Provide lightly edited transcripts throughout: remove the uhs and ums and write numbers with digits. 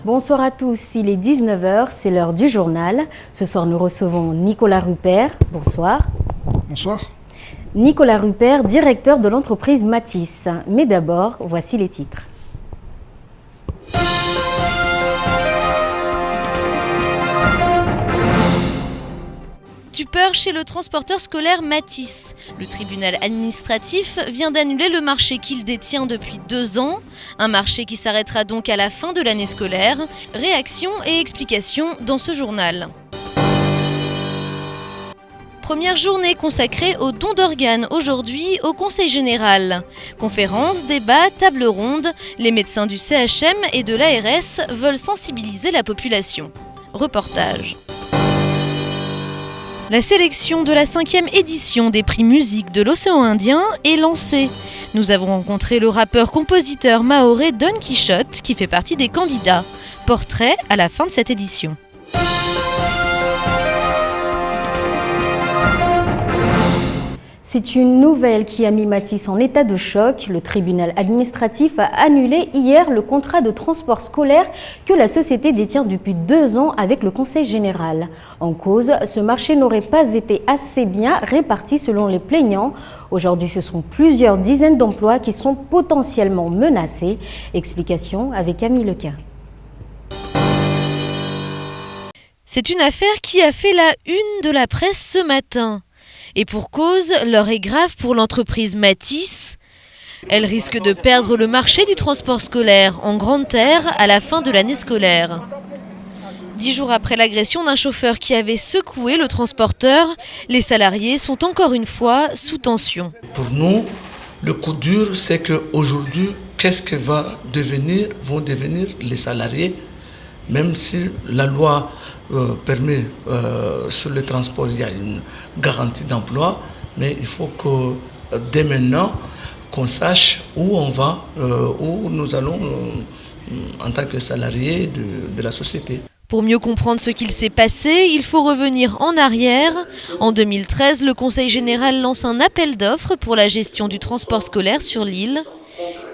Bonsoir à tous, il est 19 h, c'est l'heure du journal. Ce soir, nous recevons Nicolas Rupert. Bonsoir. Bonsoir. Nicolas Rupert, directeur de l'entreprise Matisse. Mais d'abord, voici les titres. Stupeur chez le transporteur scolaire Matisse. Le tribunal administratif vient d'annuler le marché qu'il détient depuis 2 ans. Un marché qui s'arrêtera donc à la fin de l'année scolaire. Réaction et explications dans ce journal. Première journée consacrée aux dons d'organes aujourd'hui au Conseil général. Conférences, débats, tables rondes, les médecins du CHM et de l'ARS veulent sensibiliser la population. Reportage. La sélection de la 5e édition des prix musique de l'océan Indien est lancée. Nous avons rencontré le rappeur-compositeur mahorais Don Quichotte qui fait partie des candidats. Portrait à la fin de cette édition. C'est une nouvelle qui a mis Matisse en état de choc. Le tribunal administratif a annulé hier le contrat de transport scolaire que la société détient depuis 2 ans avec le Conseil général. En cause, ce marché n'aurait pas été assez bien réparti selon les plaignants. Aujourd'hui, ce sont plusieurs dizaines d'emplois qui sont potentiellement menacés. Explication avec Camille Lequin. C'est une affaire qui a fait la une de la presse ce matin. Et pour cause, l'heure est grave pour l'entreprise Matisse. Elle risque de perdre le marché du transport scolaire en grande terre à la fin de l'année scolaire. 10 jours après l'agression d'un chauffeur qui avait secoué le transporteur, les salariés sont encore une fois sous tension. Pour nous, le coup dur, c'est qu'aujourd'hui, qu'est-ce que vont devenir les salariés, même si la loi permet sur le transport, il y a une garantie d'emploi, mais il faut que dès maintenant, qu'on sache où on va, où nous allons en tant que salariés de la société. Pour mieux comprendre ce qu'il s'est passé, il faut revenir en arrière. En 2013, le Conseil général lance un appel d'offres pour la gestion du transport scolaire sur l'île.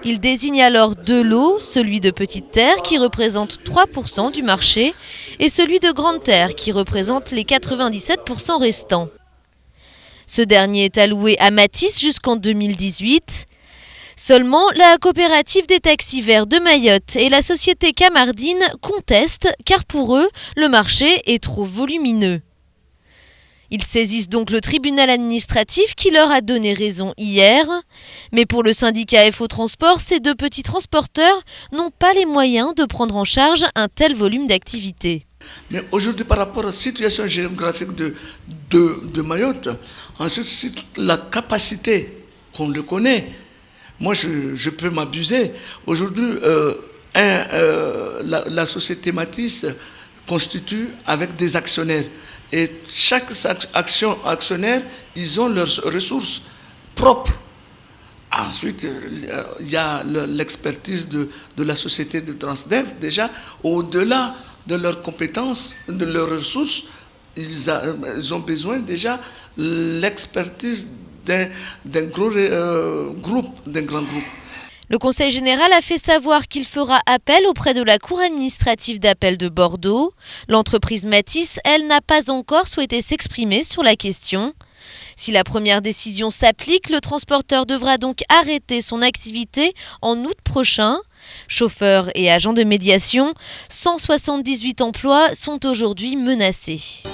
Il désigne alors 2 lots, celui de Petite Terre qui représente 3% du marché et celui de Grande Terre qui représente les 97% restants. Ce dernier est alloué à Matisse jusqu'en 2018. Seulement, la coopérative des taxis verts de Mayotte et la société Camardine contestent car pour eux, le marché est trop volumineux. Ils saisissent donc le tribunal administratif qui leur a donné raison hier. Mais pour le syndicat FO Transport, ces 2 petits transporteurs n'ont pas les moyens de prendre en charge un tel volume d'activité. Mais aujourd'hui, par rapport à la situation géographique de Mayotte, ensuite, c'est la capacité qu'on le connaît. Moi, je peux m'abuser. Aujourd'hui, la société Matisse constitue avec des actionnaires. Et chaque actionnaire, ils ont leurs ressources propres. Ensuite, il y a l'expertise de la société de Transdev. Déjà, au-delà de leurs compétences, de leurs ressources, ils ont besoin déjà de l'expertise d'un gros groupe, d'un grand groupe. Le Conseil général a fait savoir qu'il fera appel auprès de la Cour administrative d'appel de Bordeaux. L'entreprise Matisse, elle, n'a pas encore souhaité s'exprimer sur la question. Si la première décision s'applique, le transporteur devra donc arrêter son activité en août prochain. Chauffeurs et agents de médiation, 178 emplois sont aujourd'hui menacés.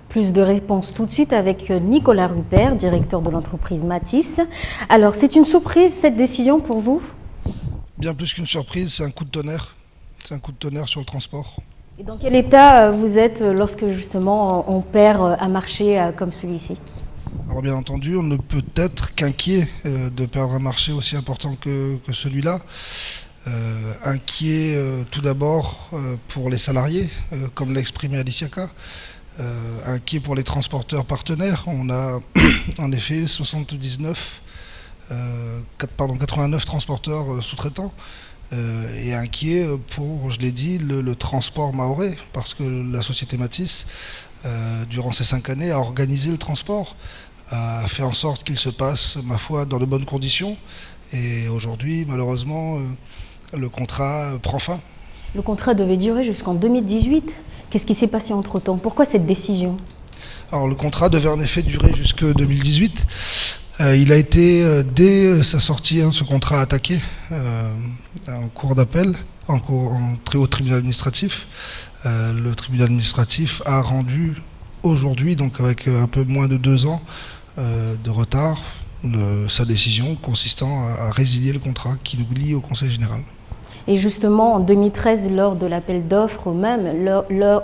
Plus de réponses tout de suite avec Nicolas Rupert, directeur de l'entreprise Matisse. Alors, c'est une surprise cette décision pour vous ? Bien plus qu'une surprise, c'est un coup de tonnerre. C'est un coup de tonnerre sur le transport. Et dans quel état vous êtes lorsque justement on perd un marché comme celui-ci ? Alors bien entendu, on ne peut être qu'inquiet de perdre un marché aussi important que celui-là. Inquiet tout d'abord pour les salariés, comme l'a exprimé Aliciaka. Inquiet pour les transporteurs partenaires. On a en effet 89 transporteurs sous-traitants et inquiet pour, je l'ai dit, le transport mahorais, parce que la société Matisse, durant ces 5 années, a organisé le transport, a fait en sorte qu'il se passe, ma foi, dans de bonnes conditions. Et aujourd'hui, malheureusement, le contrat prend fin. Le contrat devait durer jusqu'en 2018. Qu'est-ce qui s'est passé entre-temps? Pourquoi cette décision? Alors le contrat devait en effet durer jusque 2018. Il a été, dès sa sortie, ce contrat attaqué en cour d'appel, au tribunal administratif. Le tribunal administratif a rendu aujourd'hui, donc avec un peu moins de 2 ans de retard, sa décision consistant à résilier le contrat qui nous lie au Conseil général. Et justement, en 2013, lors de l'appel d'offres, même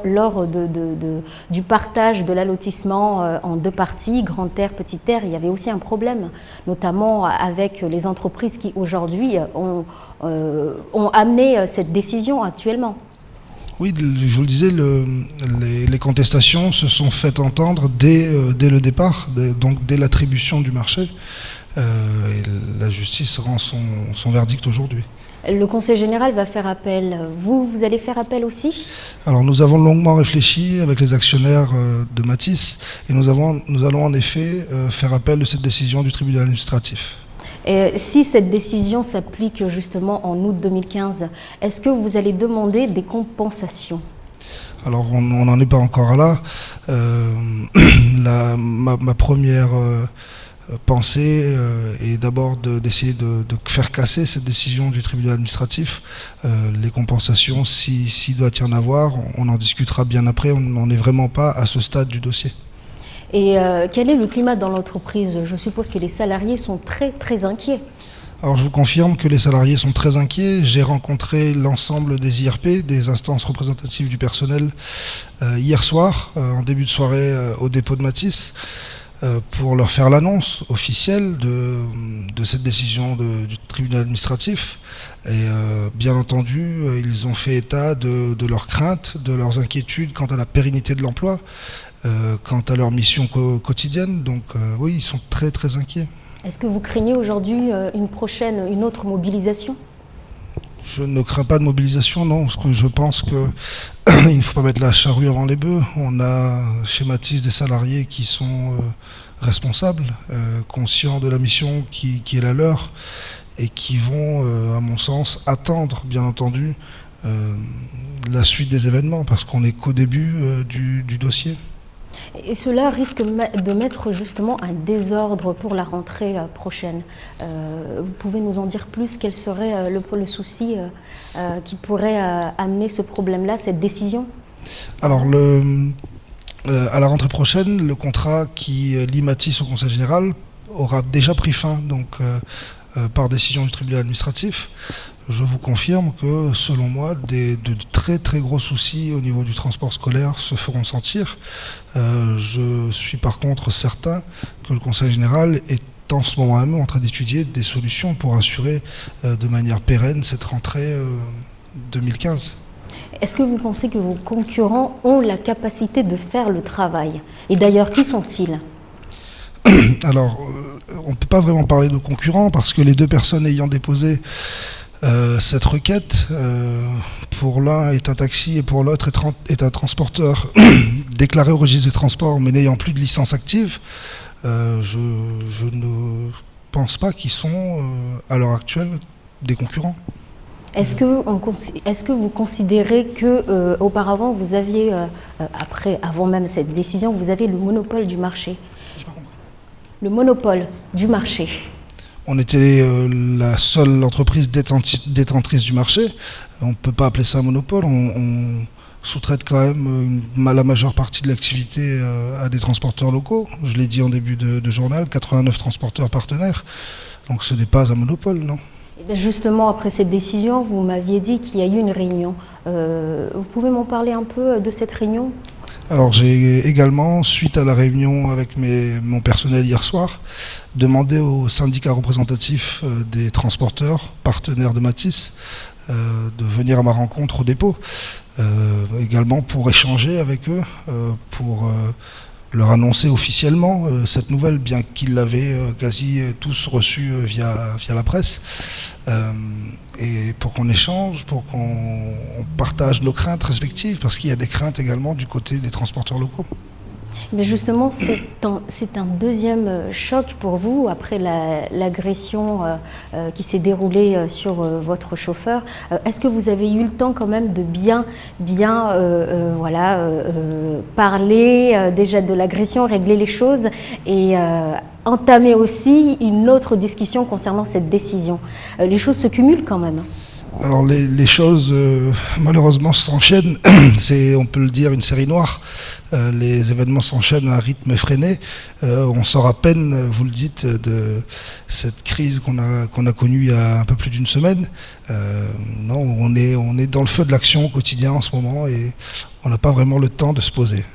lors du partage de l'allotissement en 2 parties, Grand Air, Petit Air, il y avait aussi un problème, notamment avec les entreprises qui aujourd'hui ont amené cette décision actuellement. Oui, je vous le disais, les contestations se sont faites entendre dès le départ, donc dès l'attribution du marché. Et la justice rend son verdict aujourd'hui. Le Conseil général va faire appel. Vous allez faire appel aussi? Alors nous avons longuement réfléchi avec les actionnaires de Matisse et nous allons en effet faire appel de cette décision du tribunal administratif. Et si cette décision s'applique justement en août 2015, est-ce que vous allez demander des compensations? Alors on n'en est pas encore là. Ma première pensée est d'abord d'essayer de faire casser cette décision du tribunal administratif. Les compensations, s'il doit y en avoir, on en discutera bien après. On n'en est vraiment pas à ce stade du dossier. Et quel est le climat dans l'entreprise? Je suppose que les salariés sont très très inquiets. Alors je vous confirme que les salariés sont très inquiets. J'ai rencontré l'ensemble des IRP, des instances représentatives du personnel, hier soir, en début de soirée au dépôt de Matisse, pour leur faire l'annonce officielle de cette décision du tribunal administratif. Et bien entendu, ils ont fait état de leurs craintes, de leurs inquiétudes quant à la pérennité de l'emploi, quant à leur mission quotidienne. Donc oui, ils sont très très inquiets. Est-ce que vous craignez aujourd'hui une autre mobilisation? Je ne crains pas de mobilisation, non, parce que je pense qu'il ne faut pas mettre la charrue avant les bœufs. On a chez Matisse des salariés qui sont responsables, conscients de la mission qui est la leur, et qui vont, à mon sens, attendre, bien entendu, la suite des événements, parce qu'on n'est qu'au début du dossier. Et cela risque de mettre justement un désordre pour la rentrée prochaine. Vous pouvez nous en dire plus? Quel serait le souci qui pourrait amener ce problème-là, cette décision? Alors, à la rentrée prochaine, le contrat qui lie Matisse au Conseil général aura déjà pris fin, donc par décision du tribunal administratif. Je vous confirme que, selon moi, de très très gros soucis au niveau du transport scolaire se feront sentir. Je suis par contre certain que le Conseil général est en ce moment même en train d'étudier des solutions pour assurer de manière pérenne cette rentrée 2015. Est-ce que vous pensez que vos concurrents ont la capacité de faire le travail? Et d'ailleurs, qui sont-ils? Alors, on ne peut pas vraiment parler de concurrents parce que les 2 personnes ayant déposé cette requête, pour l'un est un taxi et pour l'autre est un transporteur déclaré au registre des transports mais n'ayant plus de licence active, je ne pense pas qu'ils sont à l'heure actuelle des concurrents. Est-ce que vous considérez que auparavant vous aviez, avant même cette décision, vous aviez le monopole du marché? J'ai pas compris. Le monopole du marché. On était la seule entreprise détentrice du marché. On ne peut pas appeler ça un monopole. On sous-traite quand même la majeure partie de l'activité à des transporteurs locaux. Je l'ai dit en début de journal, 89 transporteurs partenaires. Donc ce n'est pas un monopole, non. Et bien justement, après cette décision, vous m'aviez dit qu'il y a eu une réunion. Vous pouvez m'en parler un peu de cette réunion? Alors j'ai également, suite à la réunion avec mon personnel hier soir, demandé au syndicat représentatif des transporteurs, partenaires de Matisse, de venir à ma rencontre au dépôt, également pour échanger avec eux, pour leur annoncer officiellement cette nouvelle, bien qu'ils l'avaient quasi tous reçue via la presse, et pour qu'on échange, pour qu'on partage nos craintes respectives, parce qu'il y a des craintes également du côté des transporteurs locaux. Mais justement, c'est un deuxième choc pour vous après l'agression qui s'est déroulée sur votre chauffeur. Est-ce que vous avez eu le temps quand même de bien parler déjà de l'agression, régler les choses et entamer aussi une autre discussion concernant cette décision? Les choses se cumulent quand même. Alors les choses malheureusement s'enchaînent, c'est, on peut le dire, une série noire. Les événements s'enchaînent à un rythme effréné. On sort à peine, vous le dites, de cette crise qu'on a connue il y a un peu plus d'une semaine. Non, on est dans le feu de l'action au quotidien en ce moment et on n'a pas vraiment le temps de se poser.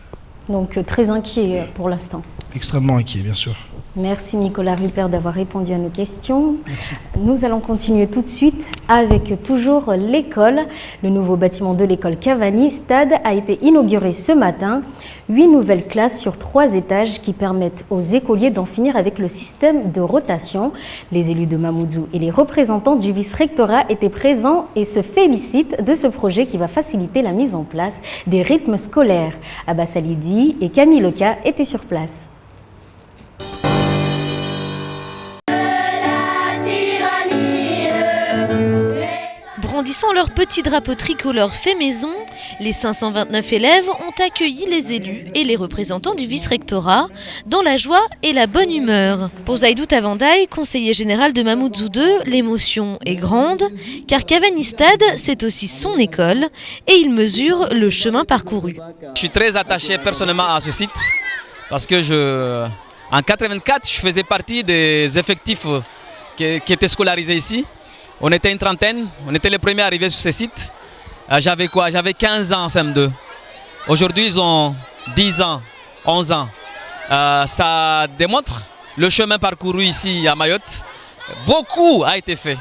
Donc très inquiet pour l'instant. Extrêmement inquiet, bien sûr. Merci Nicolas Rupert d'avoir répondu à nos questions. Merci. Nous allons continuer tout de suite avec toujours l'école. Le nouveau bâtiment de l'école Cavani Stade a été inauguré ce matin. 8 nouvelles classes sur 3 étages qui permettent aux écoliers d'en finir avec le système de rotation. Les élus de Mamoudzou et les représentants du vice-rectorat étaient présents et se félicitent de ce projet qui va faciliter la mise en place des rythmes scolaires. Abbas Alidi et Camille Leca étaient sur place. Brandissant leur petit drapeau tricolore fait maison, les 529 élèves ont accueilli les élus et les représentants du vice-rectorat dans la joie et la bonne humeur. Pour Zaïdou Tavandaï, conseiller général de Mamoudzou 2, l'émotion est grande car Cavani Stade, c'est aussi son école et il mesure le chemin parcouru. Je suis très attaché personnellement à ce site parce que en 84, je faisais partie des effectifs qui étaient scolarisés ici. On était une trentaine, on était les premiers arrivés sur ce site. J'avais 15 ans en CM2. Aujourd'hui, ils ont 10 ans, 11 ans. Ça démontre le chemin parcouru ici à Mayotte. Beaucoup a été fait.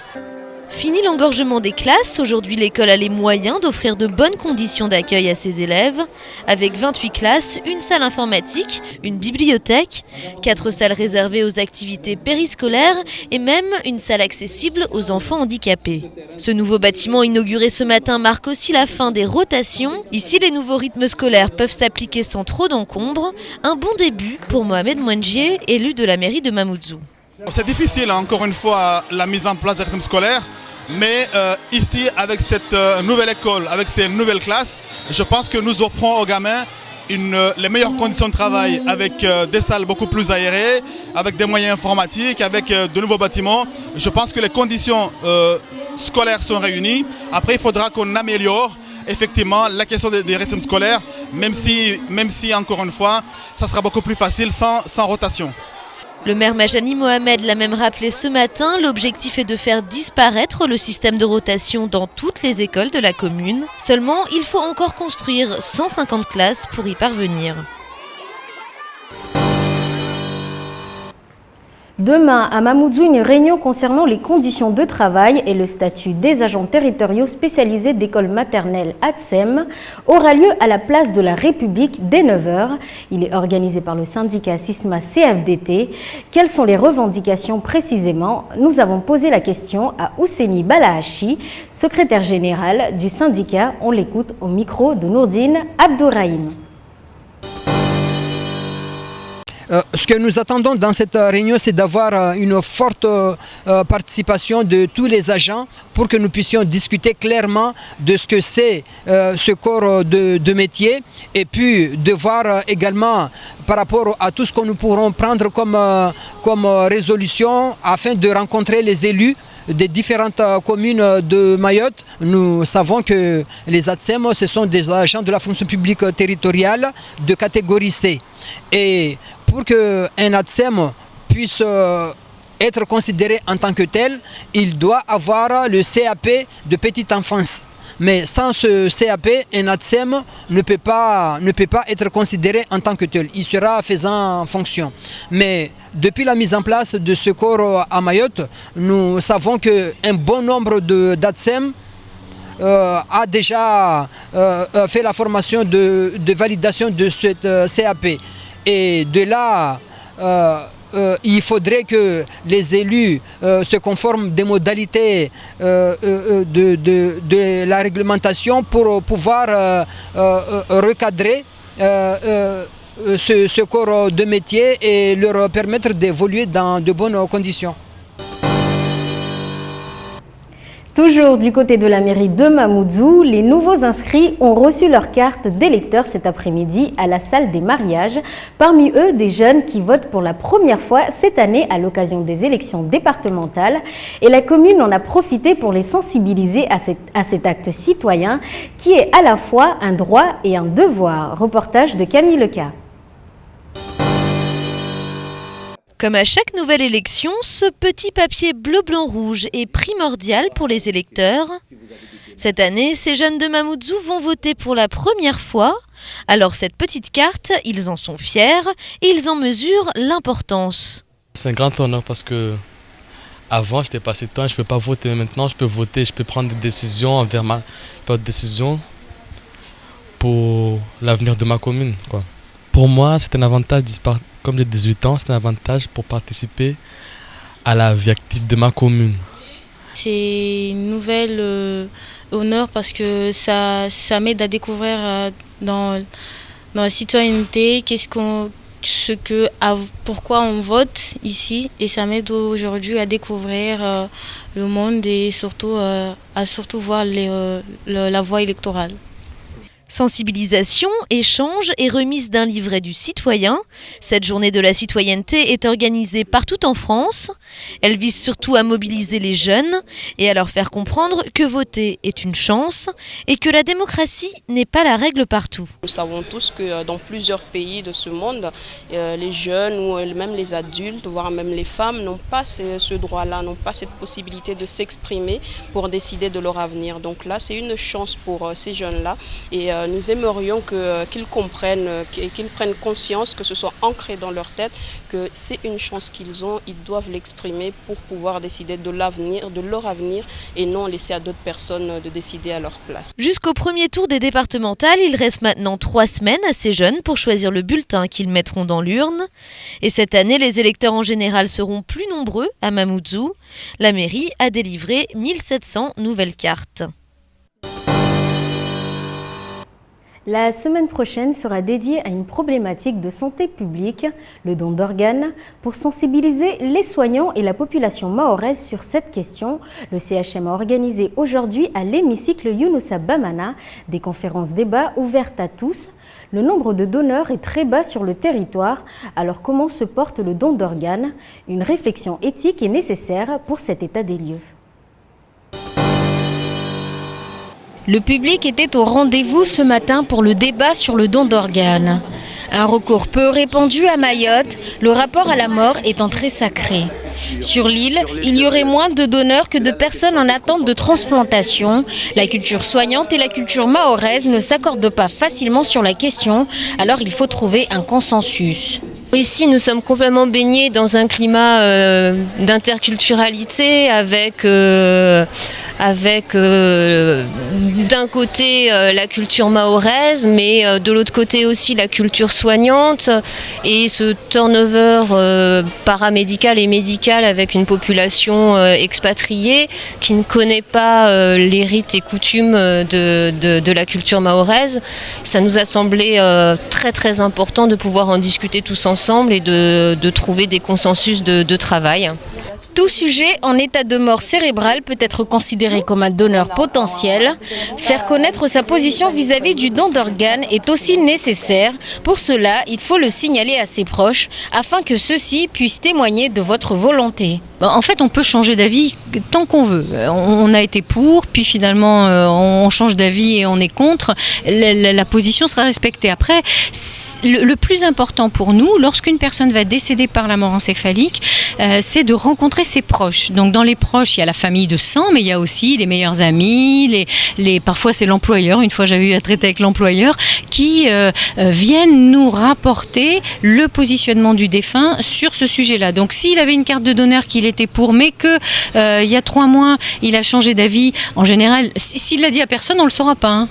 Fini l'engorgement des classes, aujourd'hui l'école a les moyens d'offrir de bonnes conditions d'accueil à ses élèves, avec 28 classes, une salle informatique, une bibliothèque, 4 salles réservées aux activités périscolaires et même une salle accessible aux enfants handicapés. Ce nouveau bâtiment inauguré ce matin marque aussi la fin des rotations. Ici, les nouveaux rythmes scolaires peuvent s'appliquer sans trop d'encombre. Un bon début pour Mohamed Mouandjié, élu de la mairie de Mamoudzou. C'est difficile, encore une fois, la mise en place des rythmes scolaires, mais ici, avec cette nouvelle école, avec ces nouvelles classes, je pense que nous offrons aux gamins les meilleures conditions de travail, avec des salles beaucoup plus aérées, avec des moyens informatiques, avec de nouveaux bâtiments. Je pense que les conditions scolaires sont réunies. Après, il faudra qu'on améliore effectivement la question des rythmes scolaires, même si, encore une fois, ça sera beaucoup plus facile sans rotation. Le maire Majani Mohamed l'a même rappelé ce matin, l'objectif est de faire disparaître le système de rotation dans toutes les écoles de la commune. Seulement, il faut encore construire 150 classes pour y parvenir. Demain, à Mamoudzou, une réunion concernant les conditions de travail et le statut des agents territoriaux spécialisés d'école maternelle ATSEM aura lieu à la place de la République dès 9h. Il est organisé par le syndicat SISMA CFDT. Quelles sont les revendications précisément? Nous avons posé la question à Ousseni Balahachi, secrétaire général du syndicat. On l'écoute au micro de Nourdine Abdourahim. Ce que nous attendons dans cette réunion, c'est d'avoir une forte participation de tous les agents pour que nous puissions discuter clairement de ce que c'est ce corps de métier et puis de voir également par rapport à tout ce que nous pourrons prendre comme résolution afin de rencontrer les élus des différentes communes de Mayotte. Nous savons que les ATSEM, ce sont des agents de la fonction publique territoriale de catégorie C. Et pour qu'un ATSEM puisse être considéré en tant que tel, il doit avoir le CAP de petite enfance. Mais sans ce CAP, un ATSEM ne peut pas être considéré en tant que tel. Il sera faisant fonction. Mais depuis la mise en place de ce corps à Mayotte, nous savons qu'un bon nombre d'ATSEM a déjà fait la formation de validation de cette CAP. Et de là, il faudrait que les élus se conforment des modalités de la réglementation pour pouvoir recadrer ce corps de métier et leur permettre d'évoluer dans de bonnes conditions. Toujours du côté de la mairie de Mamoudzou, les nouveaux inscrits ont reçu leur carte d'électeur cet après-midi à la salle des mariages. Parmi eux, des jeunes qui votent pour la première fois cette année à l'occasion des élections départementales. Et la commune en a profité pour les sensibiliser à cet acte citoyen qui est à la fois un droit et un devoir. Reportage de Camille Leca. Comme à chaque nouvelle élection, ce petit papier bleu-blanc-rouge est primordial pour les électeurs. Cette année, ces jeunes de Mamoudzou vont voter pour la première fois. Alors cette petite carte, ils en sont fiers et ils en mesurent l'importance. C'est un grand honneur parce que avant j'étais pas citoyen, je ne peux pas voter, mais maintenant je peux voter, je peux prendre des décisions envers pour l'avenir de ma commune, quoi. Pour moi, c'est un avantage, comme j'ai 18 ans, c'est un avantage pour participer à la vie active de ma commune. C'est une nouvelle honneur parce que ça m'aide à découvrir dans la citoyenneté pourquoi on vote ici, et ça m'aide aujourd'hui à découvrir le monde et surtout à voir la voie électorale. Sensibilisation, échange et remise d'un livret du citoyen. Cette journée de la citoyenneté est organisée partout en France. Elle vise surtout à mobiliser les jeunes et à leur faire comprendre que voter est une chance et que la démocratie n'est pas la règle partout. Nous savons tous que dans plusieurs pays de ce monde, les jeunes ou même les adultes, voire même les femmes, n'ont pas ce droit-là, n'ont pas cette possibilité de s'exprimer pour décider de leur avenir. Donc là, c'est une chance pour ces jeunes-là. Et nous aimerions qu'ils comprennent, qu'ils prennent conscience, que ce soit ancré dans leur tête, que c'est une chance qu'ils ont, ils doivent l'exprimer pour pouvoir décider de leur avenir et non laisser à d'autres personnes de décider à leur place. Jusqu'au premier tour des départementales, il reste maintenant 3 semaines à ces jeunes pour choisir le bulletin qu'ils mettront dans l'urne. Et cette année, les électeurs en général seront plus nombreux à Mamoudzou. La mairie a délivré 1700 nouvelles cartes. La semaine prochaine sera dédiée à une problématique de santé publique, le don d'organes. Pour sensibiliser les soignants et la population mahoraise sur cette question, le CHM a organisé aujourd'hui à l'hémicycle Younoussa Bamana des conférences-débats ouvertes à tous. Le nombre de donneurs est très bas sur le territoire, alors comment se porte le don d'organes? Une réflexion éthique est nécessaire pour cet état des lieux. Le public était au rendez-vous ce matin pour le débat sur le don d'organes. Un recours peu répandu à Mayotte, le rapport à la mort étant très sacré. Sur l'île, il y aurait moins de donneurs que de personnes en attente de transplantation. La culture soignante et la culture mahoraise ne s'accordent pas facilement sur la question, alors il faut trouver un consensus. Ici, nous sommes complètement baignés dans un climat d'interculturalité avec d'un côté la culture mahoraise, mais de l'autre côté aussi la culture soignante et ce turnover paramédical et médical avec une population expatriée qui ne connaît pas les rites et coutumes de la culture mahoraise. Ça nous a semblé très très important de pouvoir en discuter tous ensemble et de trouver des consensus de travail. Tout sujet en état de mort cérébrale peut être considéré comme un donneur potentiel. Faire connaître sa position vis-à-vis du don d'organes est aussi nécessaire. Pour cela, il faut le signaler à ses proches afin que ceux-ci puissent témoigner de votre volonté. En fait, on peut changer d'avis tant qu'on veut. On a été pour, puis finalement on change d'avis et on est contre. La position sera respectée. Après, le plus important pour nous, lorsqu'une personne va décéder par la mort encéphalique, c'est de rencontrer ses proches. Donc dans les proches, il y a la famille de sang, mais il y a aussi les meilleurs amis, parfois c'est l'employeur, une fois j'avais eu à traiter avec l'employeur, qui viennent nous rapporter le positionnement du défunt sur ce sujet-là. Donc s'il avait une carte de donneur qu'il était pour, mais que il y a 3 mois, il a changé d'avis, en général, s'il l'a dit à personne, on ne le saura pas. Hein.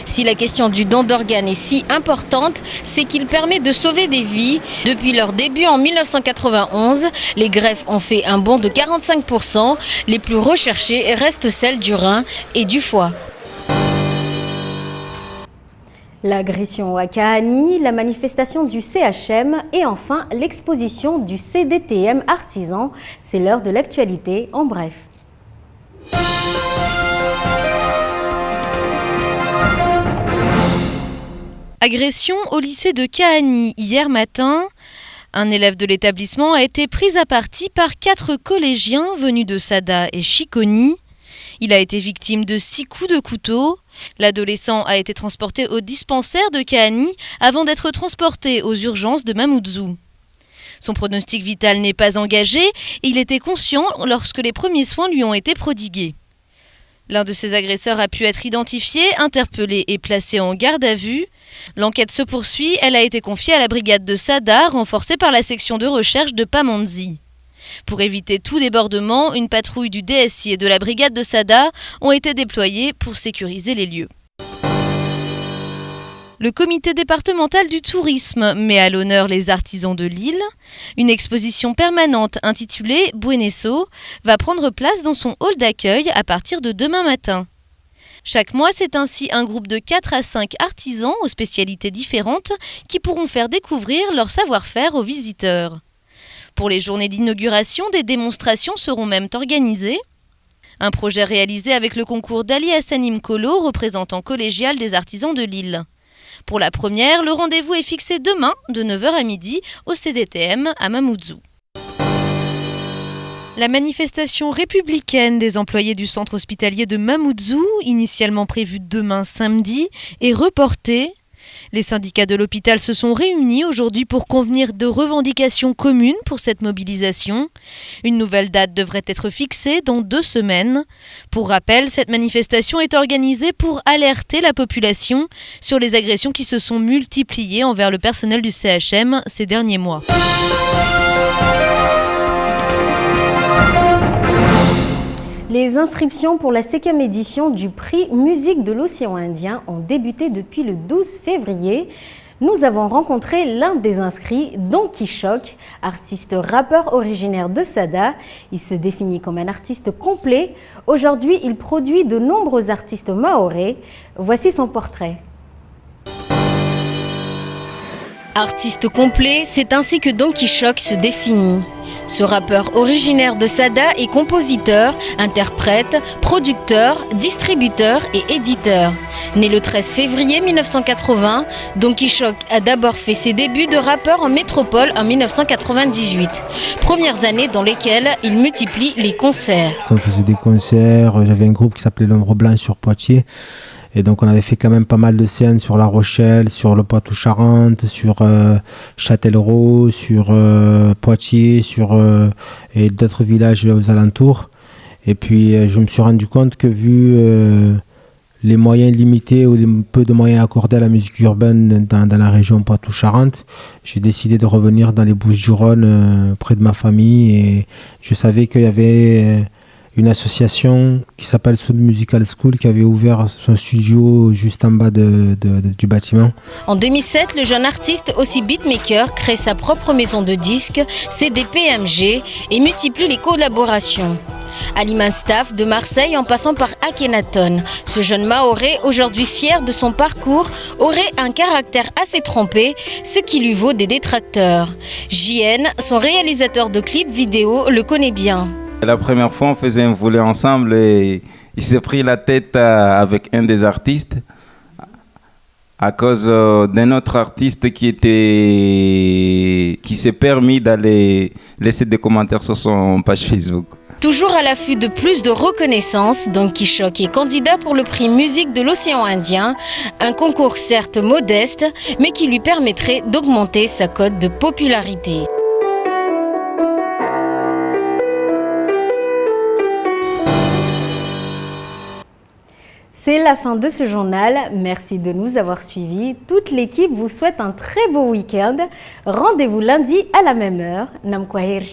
Si la question du don d'organes est si importante, c'est qu'il permet de sauver des vies. Depuis leur début en 1991, les greffes ont fait un bond de 45%. Les plus recherchées restent celles du rein et du foie. L'agression à Kahani, la manifestation du CHM et enfin l'exposition du CDTM artisan. C'est l'heure de l'actualité en bref. Agression au lycée de Kahani hier matin. Un élève de l'établissement a été pris à partie par 4 collégiens venus de Sada et Chiconi. Il a été victime de 6 coups de couteau. L'adolescent a été transporté au dispensaire de Kahani avant d'être transporté aux urgences de Mamoudzou. Son pronostic vital n'est pas engagé et il était conscient lorsque les premiers soins lui ont été prodigués. L'un de ses agresseurs a pu être identifié, interpellé et placé en garde à vue. L'enquête se poursuit, elle a été confiée à la brigade de Sada, renforcée par la section de recherche de Pamandzi. Pour éviter tout débordement, une patrouille du DSI et de la brigade de Sada ont été déployées pour sécuriser les lieux. Le comité départemental du tourisme met à l'honneur les artisans de Lille. Une exposition permanente intitulée Buenesso va prendre place dans son hall d'accueil à partir de demain matin. Chaque mois, c'est ainsi un groupe de 4 à 5 artisans aux spécialités différentes qui pourront faire découvrir leur savoir-faire aux visiteurs. Pour les journées d'inauguration, des démonstrations seront même organisées. Un projet réalisé avec le concours d'Ali Hassanim Kolo, représentant collégial des artisans de Lille. Pour la première, le rendez-vous est fixé demain de 9h à midi au CDTM à Mamoudzou. La manifestation républicaine des employés du centre hospitalier de Mamoudzou, initialement prévue demain samedi, est reportée. Les syndicats de l'hôpital se sont réunis aujourd'hui pour convenir de revendications communes pour cette mobilisation. Une nouvelle date devrait être fixée dans 2 semaines. Pour rappel, cette manifestation est organisée pour alerter la population sur les agressions qui se sont multipliées envers le personnel du CHM ces derniers mois. Les inscriptions pour la 5e édition du prix Musique de l'Océan Indien ont débuté depuis le 12 février. Nous avons rencontré l'un des inscrits, Don Quichoc, artiste rappeur originaire de Sada. Il se définit comme un artiste complet. Aujourd'hui, il produit de nombreux artistes mahorais. Voici son portrait. Artiste complet, c'est ainsi que Don Quichoc se définit. Ce rappeur originaire de Sada est compositeur, interprète, producteur, distributeur et éditeur. Né le 13 février 1980, Don Quichoc a d'abord fait ses débuts de rappeur en métropole en 1998. Premières années dans lesquelles il multiplie les concerts. On faisait des concerts, j'avais un groupe qui s'appelait L'Ombre Blanche sur Poitiers. Et donc on avait fait quand même pas mal de scènes sur La Rochelle, sur le Poitou-Charentes, sur Châtellerault, sur Poitiers, et d'autres villages aux alentours. Et puis je me suis rendu compte que vu les moyens limités ou les peu de moyens accordés à la musique urbaine dans la région Poitou-Charentes, j'ai décidé de revenir dans les Bouches-du-Rhône près de ma famille. Et je savais qu'il y avait une association qui s'appelle Sound Musical School qui avait ouvert son studio juste en bas du bâtiment. En 2007, le jeune artiste, aussi beatmaker, crée sa propre maison de disques, CDPMG, et multiplie les collaborations. Aliman Staff de Marseille en passant par Akhenaton. Ce jeune Mahorais, aujourd'hui fier de son parcours, aurait un caractère assez trempé, ce qui lui vaut des détracteurs. JN, son réalisateur de clips vidéo, le connaît bien. La première fois, on faisait un volet ensemble et il s'est pris la tête avec un des artistes à cause d'un autre artiste qui s'est permis d'aller laisser des commentaires sur son page Facebook. Toujours à l'affût de plus de reconnaissance, Don Quichoc est candidat pour le prix Musique de l'Océan Indien, un concours certes modeste, mais qui lui permettrait d'augmenter sa cote de popularité. C'est la fin de ce journal. Merci de nous avoir suivis. Toute l'équipe vous souhaite un très beau week-end. Rendez-vous lundi à la même heure. Nam Kwahir.